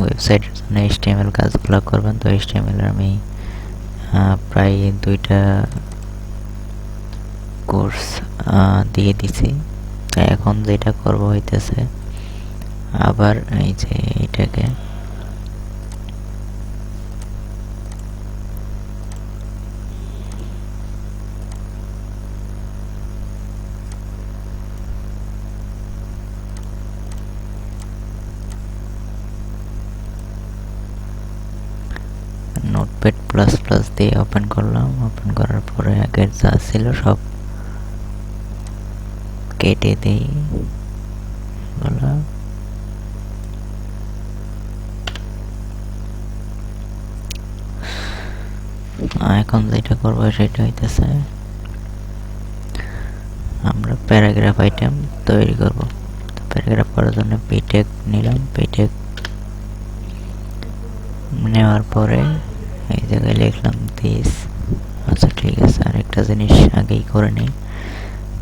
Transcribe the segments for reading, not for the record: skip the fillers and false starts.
ওয়েবসাইটের জন্য HTML কাজগুলো করবেন। তো HTML এর আমি প্রায় 2টা কোর্স দিয়ে দিছি। তাই এখন যেটা করব হইতেছে আবার এই যে এটাকে নোটপ্যাড প্লাস প্লাস দিয়ে ওপেন করলাম। ওপেন করার পরে আগের যা ছিল সব কেটে দিই। এখন যেটা করবো সেটা হইতেছে আমরা প্যারাগ্রাফ আইটেম তৈরি করব। প্যারাগ্রাফ করার জন্য পিটেক নিলাম। পিটেক নেওয়ার পরে এই জায়গায় লিখলাম দিস। আচ্ছা ঠিক আছে, আর একটা জিনিস আগেই করে নিই।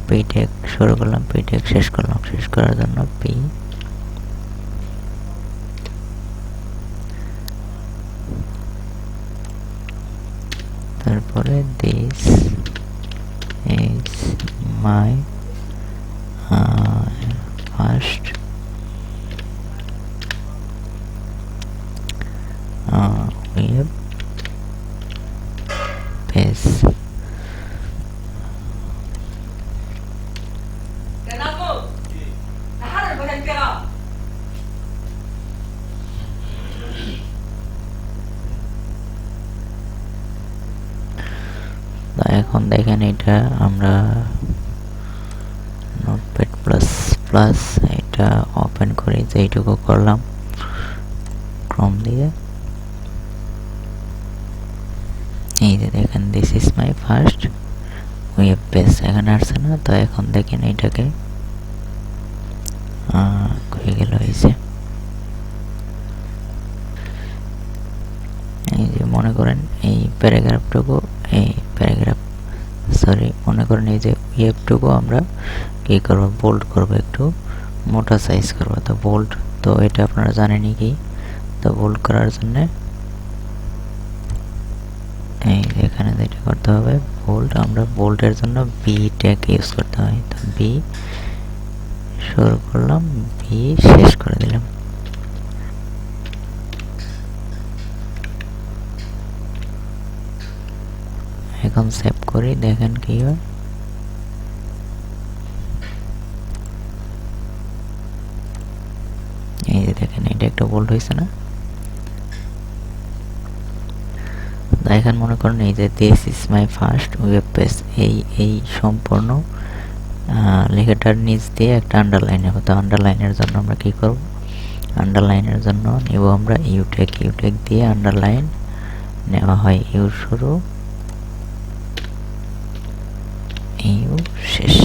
পিটেক শুরু করলাম, পিটেক শেষ করলাম। শেষ করার জন্য পি, তারপরে this is my first web page. এখন দেখেন এটা আমরা নোটপ্যাড প্লাস প্লাস এটা ওপেন করি, যেইটুকু করলাম ক্রোম দিয়ে। এই যে দেখেন this is my first web page এখানে আসছে না? তো এখন দেখেন এটাকে হয়ে গেল। এই যে মনে করেন এই প্যারাগ্রাফটুকু, মনে করেন এই যে ওয়েবটুকু আমরা কি করব, বোল্ড করব, একটু মোটা সাইজ করব। তো বোল্ড, তো এটা আপনারা জানেনই কি। তো বোল্ড করার জন্য এই এখানে যেটা করতে হবে বোল্ড, আমরা বোল্ডের জন্য বি ট্যাগ ইউজ করতে হয়। তো বি শুরু করলাম, বি শেষ করে দিলাম। এখন সেভ করি, দেখেন কি হয়। এই যে দেখেন এটা একটা বোল্ড হয়েছে না? এখন মনে করেন এই যে this is my first web page, এই সম্পূর্ণ লেখাটার নিচ দিয়ে একটা আন্ডারলাইন হবে। তো আন্ডারলাইনের জন্য আমরা কি করব, আন্ডারলাইনের জন্য নেব আমরা ইউটেক। ইউটেক দিয়ে আন্ডারলাইন নেওয়া হয় ইউ শুরু ইউ শেষ।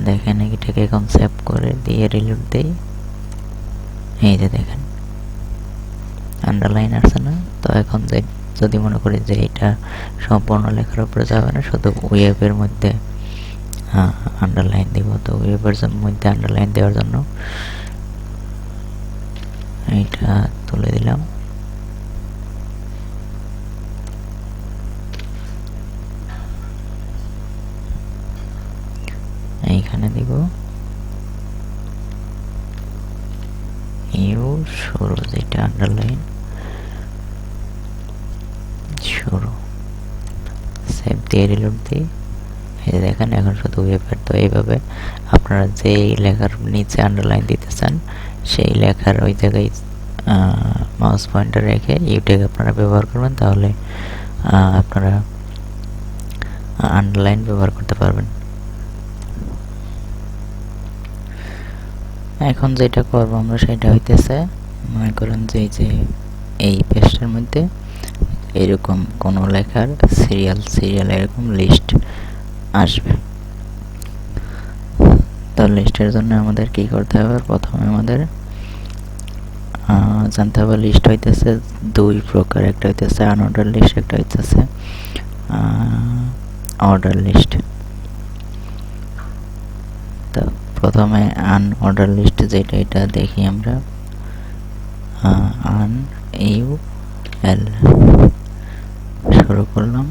দেখেন এটাকে এখন সেভ করে দিয়ে রিলোড দেই। এই যে দেখেন আন্ডারলাইন আসছে না? তো এখন যদি মনে করি যে এটা সম্পূর্ণ লেখার উপরে যাবে না, শুধু ওয়েবের মধ্যে আন্ডারলাইন দিব। তো ওয়েবের মধ্যে আন্ডারলাইন দেওয়ার জন্য এইটা তুলে দিলাম। এইখানে দিব ইউ শুরু, যেটা আন্ডারলাইন শুরু। সেভ দিয়ে রিলোড দিই। এই যে দেখেন এখন শুধু ওয়েবের। তো এইভাবে আপনারা যেই লেখার নিচে আন্ডারলাইন দিতে চান সেই লেখার ওই জায়গায় মাউস পয়েন্টার রেখে ইউটেক আপনারা ব্যবহার করবেন, তাহলে আপনারা আন্ডারলাইন ব্যবহার করতে পারবেন। এখন যেটা করবো আমরা সেটা হইতেছে, মনে করেন যে এই পেজটার মধ্যে এরকম কোনো লেখার সিরিয়াল এরকম লিস্ট আসবে। তো লিস্টের জন্য আমাদের কি করতে হবে, প্রথমে আমাদের জানতে হবে লিস্ট হইতেছে দুই প্রকার, একটা হইতেছে আনঅর্ডার লিস্ট, একটা হইতেছে অর্ডার লিস্ট। তো প্রথমে আনঅর্ডার লিস্ট যেটা, এটা দেখি আমরা। আন ইউ এল শুরু করলাম,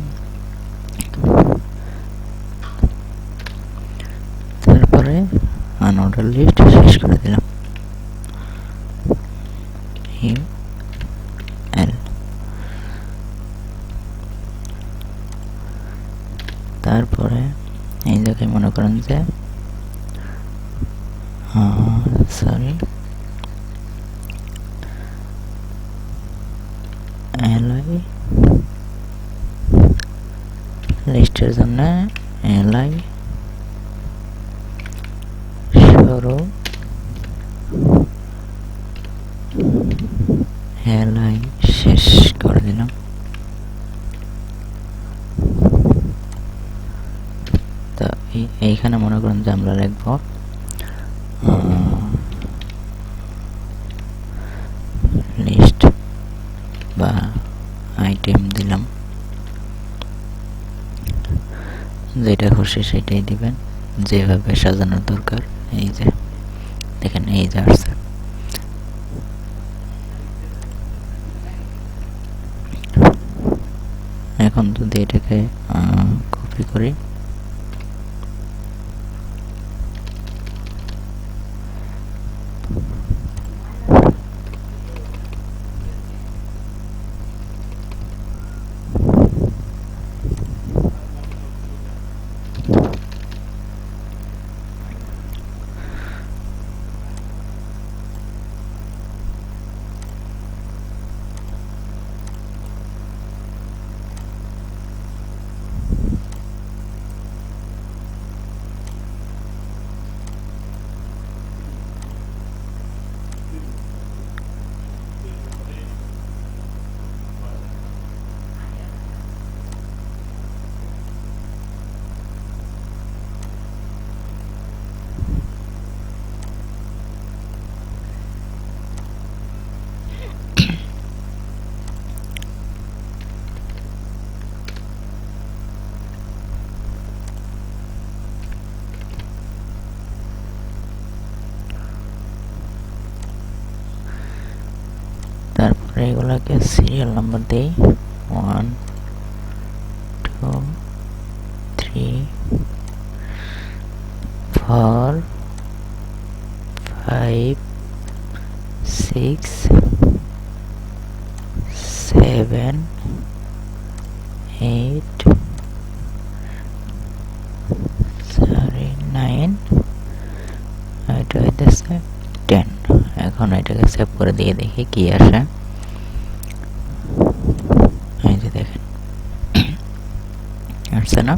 তারপরে আনঅর্ডার লিস্ট শেষ করে দিলাম। ইউ এল, তারপরে এই জায়গায় মনে করেন যে সরি এলআই লিস্টের জন্য এলআই শুরু, এলআই শেষ করে দিলাম। তো এইখানে মনে করেন যে আমরা লিখব লিস্ট বা আইটেম দিলাম, যেটা খুশি সেটাই দিবেন, যেভাবে সাজানোর দরকার। এই যে দেখেন, এই যে আসছে। এখন যদি এটাকে কপি করি, তারপরে এগুলাকে সিরিয়াল নাম্বার দেই, 1 2 3 4 5 6 7 8 9, এটা হইতেছে 10। এখন এটাকে সেভ করে দিয়ে দেখি কি আসে। এই যে দেখেন আসছে না?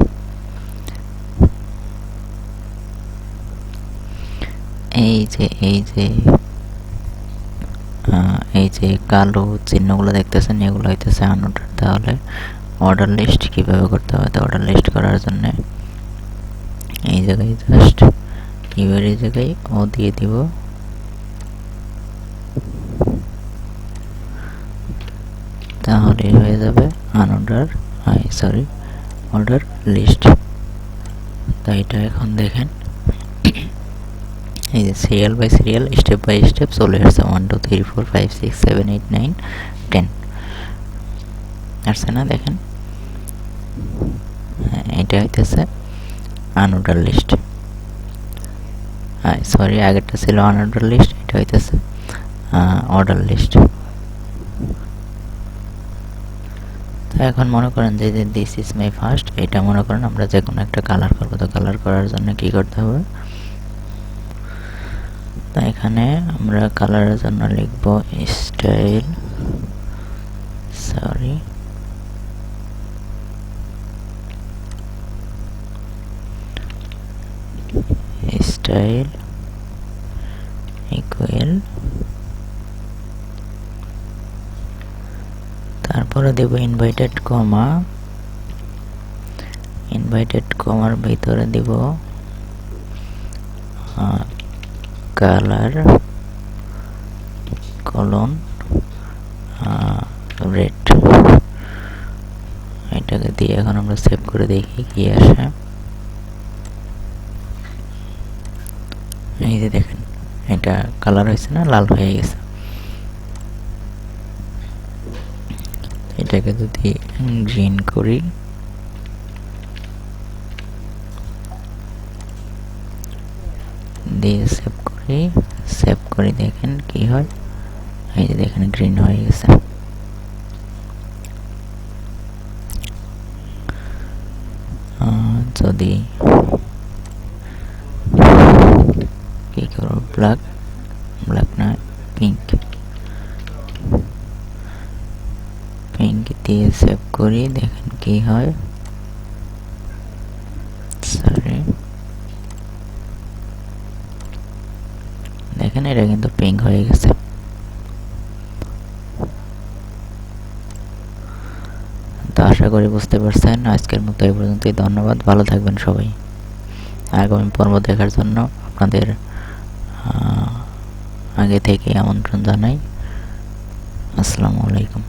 এই যে কালো চিহ্নগুলো দেখতেছেন, এগুলো হইতেছে আনঅর্ডার। তাহলে অর্ডার লিস্ট কিভাবে করতে হবে? তো অর্ডার লিস্ট করার জন্য এই জায়গায় জাস্ট ইউর এই জায়গায় ও দিয়ে দিব, তাহলে হয়ে যাবে আনঅর্ডার অর্ডার লিস্ট। তো এটা এখন দেখেন, এই যে serial by serial, step by step চলে আসছে। 1 2 3 4 5 6 7 8 9 10 আসছে না? দেখেন, এটা হইতেছে আনঅর্ডার লিস্ট। সরি, আগেরটা ছিল আনঅর্ডার লিস্ট, এটা হইতেছে অর্ডার লিস্ট। তো এখন মনে করেন যে দিস ইজ মাই ফার্স্ট, এটা মনে করেন আমরা যে কোনো একটা কালার করবো। তো কালার করার জন্য কি করতে হবে? তো এখানে আমরা কালারের জন্য লিখব স্টাইল, স্টাইল ইকুয়াল, তারপরে দেব ইনভাইটেড কমা, ইনভাইটেড কমার ভিতরে দিব কালার কলন রেড। এটাকে দিয়ে এখন আমরা সেভ করে দেখি কি আসে। এই যে দেখেন এটা কালার হয়েছে না, লাল হয়ে গেছে। এটাকে যদি গ্রিন করি, দিয়ে সেভ করি দেখেন কি হয়। এই যে দেখেন গ্রিন হয়ে গেছে। যদি কি করবো, ব্ল্যাক না, পিঙ্ক দিয়ে সেভ করি, দেখেন কি হয়। সরি, দেখেন এটা কিন্তু পিঙ্ক হয়ে গেছে। তো আশা করি বুঝতে পারছেন। আজকের মতো এই পর্যন্তই। ধন্যবাদ, ভালো থাকবেন সবাই। আগামী পর্ব দেখার জন্য আপনাদের আগে থেকে আমন্ত্রণ জানাই। আসসালামু আলাইকুম।